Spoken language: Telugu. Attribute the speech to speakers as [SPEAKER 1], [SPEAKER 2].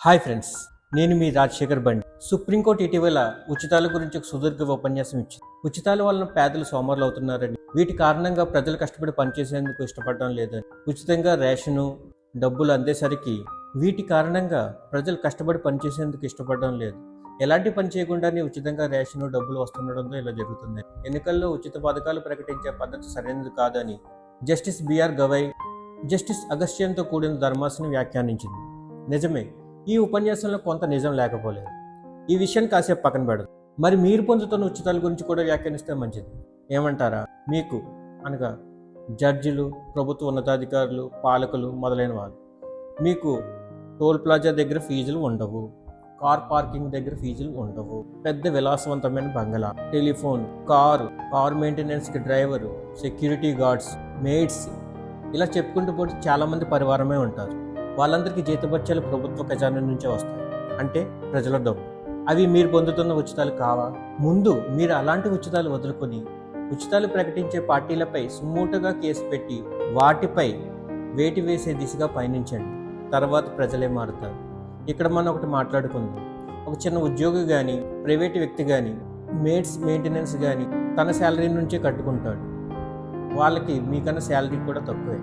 [SPEAKER 1] హాయ్ ఫ్రెండ్స్, నేను మీ రాజశేఖర్ బండి. సుప్రీంకోర్టు ఇటీవల ఉచితాల గురించి ఒక సుదీర్ఘ ఉపన్యాసం ఇచ్చింది. ఉచితాల వలన పేదలు సోమరులు అవుతున్నారని, వీటి కారణంగా ప్రజలు కష్టపడి పనిచేసేందుకు ఇష్టపడడం లేదని, ఉచితంగా రేషను డబ్బులు అందేసరికి వీటి కారణంగా ప్రజలు కష్టపడి పనిచేసేందుకు ఇష్టపడడం లేదు. ఎలాంటి పని చేయకుండానే ఉచితంగా రేషను డబ్బులు వస్తుండడంతో ఇలా జరుగుతుంది. ఎన్నికల్లో ఉచిత పథకాలు ప్రకటించే పద్ధతి సరైనది కాదని జస్టిస్ బిఆర్ గవై, జస్టిస్ అగస్త్యన్తో కూడిన ధర్మాసనం వ్యాఖ్యానించింది. నిజమే, ఈ ఉపన్యాసంలో కొంత నిజం లేకపోలేదు. ఈ విషయాన్ని కాసేపు పక్కన పెడదు. మరి మీరు పొందుతున్న ఉచితాల గురించి కూడా వ్యాఖ్యానిస్తే మంచిది. ఏమంటారా? మీకు అనగా జడ్జిలు, ప్రభుత్వ ఉన్నతాధికారులు, పాలకులు మొదలైన వాళ్ళు, మీకు టోల్ ప్లాజా దగ్గర ఫీజులు ఉండవు, కార్ పార్కింగ్ దగ్గర ఫీజులు ఉండవు, పెద్ద విలాసవంతమైన బంగళా, టెలిఫోన్, కార్ మెయింటెనెన్స్కి డ్రైవరు, సెక్యూరిటీ గార్డ్స్, మెయిడ్స్, ఇలా చెప్పుకుంటూ పోతే చాలామంది పరివారమే ఉంటారు. వాళ్ళందరికీ జీతభత్యాలు ప్రభుత్వ ఖజానా నుంచే వస్తాయి, అంటే ప్రజల డబ్బు. అవి మీరు పొందుతున్న ఉచితాలు కావా? ముందు మీరు అలాంటి ఉచితాలు వదులుకొని ఉచితాలు ప్రకటించే పార్టీలపై సుమూటగా కేసు పెట్టి వాటిపై వేటు వేసే దిశగా పయనించండి. తర్వాత ప్రజలే మారుతారు. ఇక్కడ మనం ఒకటి మాట్లాడుకుందాం. ఒక చిన్న ఉద్యోగి కానీ, ప్రైవేటు వ్యక్తి కానీ, మేడ్స్ మెయింటెనెన్స్ కానీ తన శాలరీ నుంచే కట్టుకుంటాడు. వాళ్ళకి మీకన్నా శాలరీ కూడా తక్కువే.